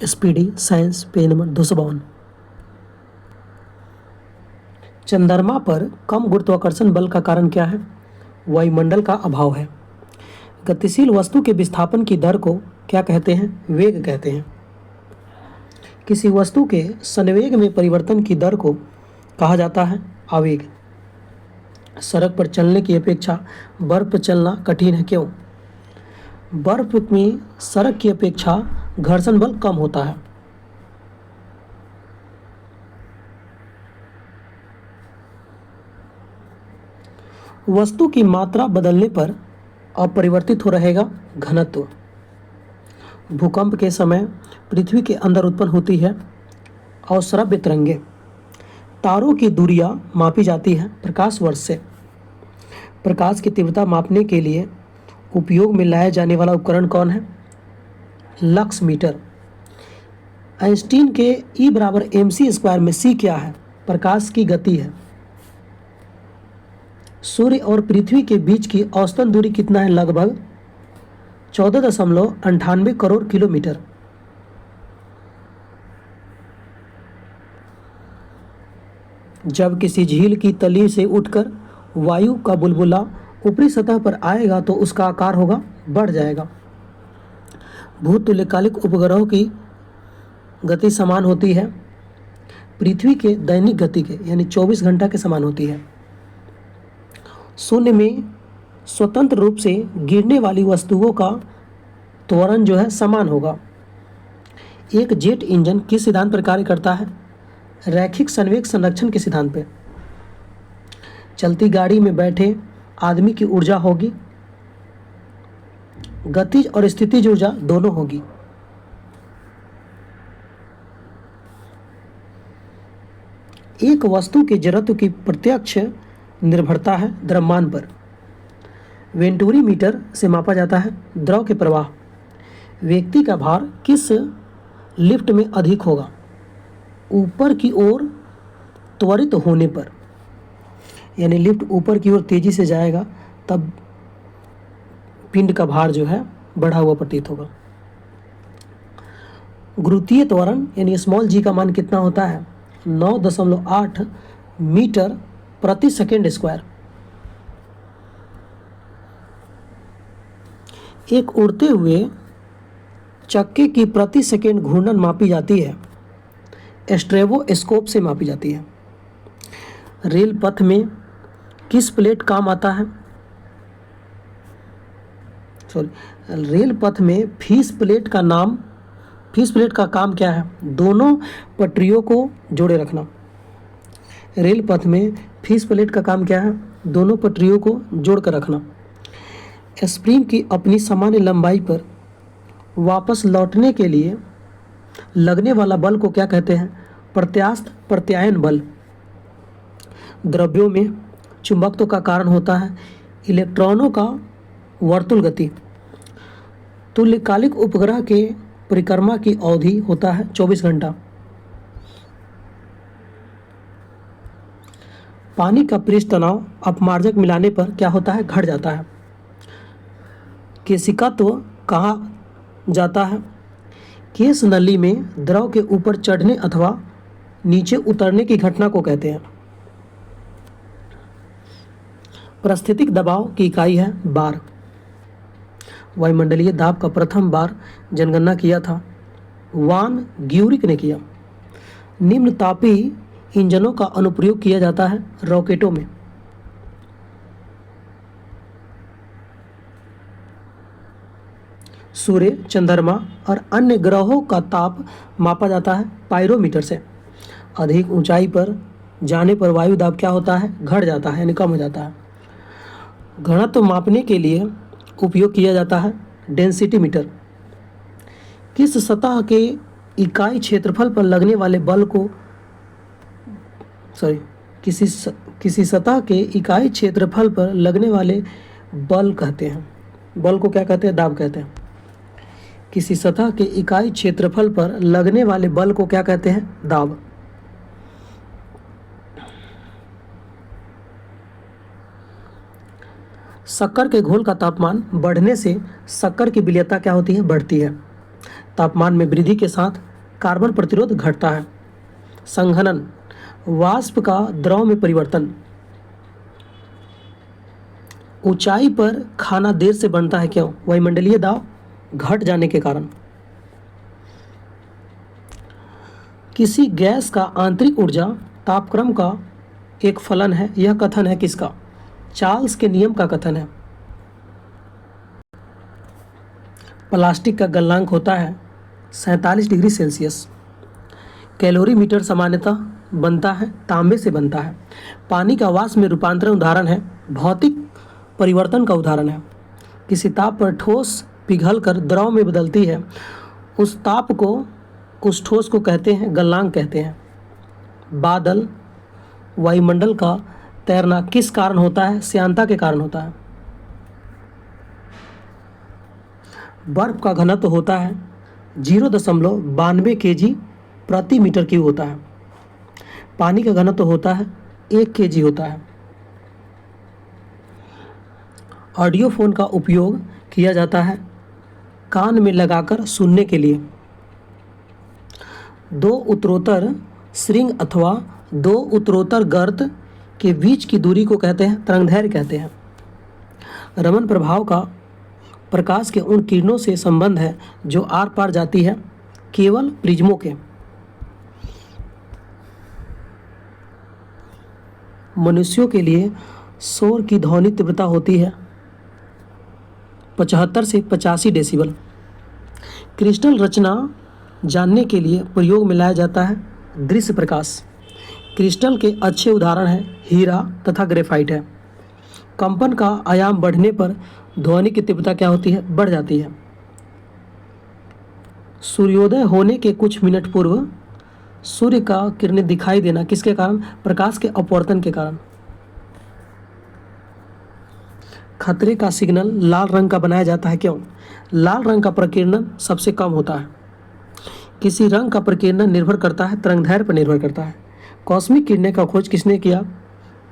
Speedy science page number 252। चंद्रमा पर कम गुरुत्वाकर्षण बल का कारण क्या है? वायुमंडल का अभाव है। गतिशील वस्तु के विस्थापन की दर को क्या कहते हैं? वेग कहते हैं। किसी वस्तु के संवेग में परिवर्तन की दर को कहा जाता है आवेग। सड़क पर चलने की अपेक्षा बर्फ पर चलना कठिन है, क्यों? बर्फ में सड़क की अपेक्षा घर्षण बल कम होता है। वस्तु की मात्रा बदलने पर अपरिवर्तित हो रहेगा घनत्व। भूकंप के समय पृथ्वी के अंदर उत्पन्न होती है अवश्रव्य तरंगे। तारों की दूरियां मापी जाती है प्रकाश वर्ष से। प्रकाश की तीव्रता मापने के लिए उपयोग में लाया जाने वाला उपकरण कौन है? Lux meter. आइंस्टीन के E बराबर mc² में c क्या है? प्रकाश की गति है। सूर्य और पृथ्वी के बीच की औसतन दूरी कितना है? लगभग 14.98 करोड़ किलोमीटर। जब किसी झील की तली से उठकर वायु का बुलबुला ऊपरी सतह पर आएगा तो उसका आकार होगा, बढ़ जाएगा। भूतुल्यकालिक उपग्रहों की गति समान होती है पृथ्वी के दैनिक गति के, यानी 24 घंटा के समान होती है। शून्य में स्वतंत्र रूप से गिरने वाली वस्तुओं का त्वरण जो है समान होगा। एक जेट इंजन किस सिद्धांत पर कार्य करता है? रैखिक संवेग संरक्षण के सिद्धांत पे। चलती गाड़ी में बैठे आदमी की ऊर्जा होगी गतिज और स्थितिज ऊर्जा दोनों होगी। एक वस्तु की जड़त्व की प्रत्यक्ष निर्भरता है द्रव्यमान पर। वेंटूरी मीटर से मापा जाता है द्रव के प्रवाह। व्यक्ति का भार किस लिफ्ट में अधिक होगा? ऊपर की ओर त्वरित होने पर, यानी लिफ्ट ऊपर की ओर तेजी से जाएगा तब पिंड का भार जो है बढ़ा हुआ प्रतीत होगा। गुरुत्वीय त्वरण यानी स्मॉल g का मान कितना होता है? 9.8 मीटर प्रति सेकेंड स्क्वायर। एक उड़ते हुए चक्के की प्रति सेकेंड घूर्णन मापी जाती है स्ट्रेबोस्कोप से मापी जाती है। रेल पथ में किस प्लेट काम आता है? रेल पथ में फीस प्लेट का काम क्या है? दोनों पटरियों को जोड़े रखना। रेल पथ में फीस प्लेट का काम क्या है? दोनों पटरियों को जोड़कर रखना। स्प्रिंग की अपनी सामान्य लंबाई पर वापस लौटने के लिए लगने वाला बल को क्या कहते हैं? प्रत्यास्थ प्रत्यायन बल। द्रव्यों में चुंबकत्व का कारण होता है इलेक्ट्रॉनों का वर्तुल गति। तुल्यकालिक उपग्रह के परिक्रमा की अवधि होता है 24 घंटा। पानी का पृष्ठ तनाव अपमार्जक मिलाने पर क्या होता है? घट जाता है। केशिकत्व कहा जाता है? केश नली में द्रव के ऊपर चढ़ने अथवा नीचे उतरने की घटना को कहते हैं। परिस्थितिक दबाव की इकाई है बार। वायुमंडलीय दाब का प्रथम बार जनगणना किया था वान ग्यूरिक ने किया। निम्न तापीय इंजनों का अनुप्रयोग किया जाता है रॉकेटों में। सूर्य, चंद्रमा और अन्य ग्रहों का ताप मापा जाता है पायरोमीटर से। अधिक ऊंचाई पर जाने पर वायु दाब क्या होता है? घट जाता है, यानी कम हो जाता है। घनत्व मापने के लिए उपयोग किया जाता है डेंसिटी मीटर। किस सतह के इकाई क्षेत्रफल पर लगने वाले बल को किसी सतह के इकाई क्षेत्रफल पर लगने वाले बल कहते हैं? बल को क्या कहते हैं? दाब कहते हैं। किसी सतह के इकाई क्षेत्रफल पर लगने वाले बल को क्या कहते हैं? दाब। शक्कर के घोल का तापमान बढ़ने से शक्कर की विलेयता क्या होती है? बढ़ती है। तापमान में वृद्धि के साथ कार्बन प्रतिरोध घटता है। संघनन, वाष्प का द्रव में परिवर्तन। ऊंचाई पर खाना देर से बनता है, क्यों? वायुमंडलीय दाब घट जाने के कारण। किसी गैस का आंतरिक ऊर्जा तापक्रम का एक फलन है। यह कथन है किसका? चार्ल्स के नियम का कथन है। प्लास्टिक का गलनांक होता है 47 डिग्री सेल्सियस। कैलोरीमीटर सामान्यतः बनता है तांबे से बनता है। पानी का वाष्प में रूपांतरण उदाहरण है, भौतिक परिवर्तन का उदाहरण है। किसी ताप पर ठोस पिघलकर द्रव में बदलती है, उस ताप को, उस ठोस को कहते हैं गलनांक कहते हैं। बादल, वायुमंडल का तैरना किस कारण होता है? श्यानता के कारण होता है। बर्फ का घनत्व होता है 0.92 kg प्रति मीटर क्यूब होता है। पानी का घनत्व होता है 1 kg होता है। ऑडियोफोन का उपयोग किया जाता है कान में लगाकर सुनने के लिए। दो उत्तरोत्तर श्रृंग अथवा दो उत्तरोत्तर गर्त के बीच की दूरी को कहते हैं तरंगदैर्घ्य कहते हैं। रमन प्रभाव का प्रकाश के उन किरणों से संबंध है जो आर पार जाती है, केवल प्रिज्मों के। मनुष्यों के लिए शोर की ध्वनि तीव्रता होती है 75 से 85 डेसिबल। क्रिस्टल रचना जानने के लिए प्रयोग में लाया जाता है दृश्य प्रकाश। क्रिस्टल के अच्छे उदाहरण हैं हीरा तथा ग्रेफाइट है। कंपन का आयाम बढ़ने पर ध्वनि की तीव्रता क्या होती है? बढ़ जाती है। सूर्योदय होने के कुछ मिनट पूर्व सूर्य का किरणें दिखाई देना किसके कारण? प्रकाश के अपवर्तन के कारण। खतरे का सिग्नल लाल रंग का बनाया जाता है, क्यों? लाल रंग का प्रकीर्णन सबसे कम होता है। किसी रंग का प्रकीर्णन निर्भर करता है तरंगदैर्घ्य पर निर्भर करता है। कॉस्मिक किरणें का खोज किसने किया?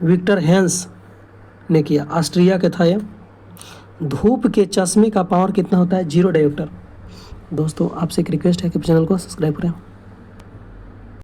विक्टर हेंस ने किया, ऑस्ट्रिया के था यह। धूप के चश्मे का पावर कितना होता है? 0 डायोप्टर। दोस्तों आपसे एक रिक्वेस्ट है कि चैनल को सब्सक्राइब करें।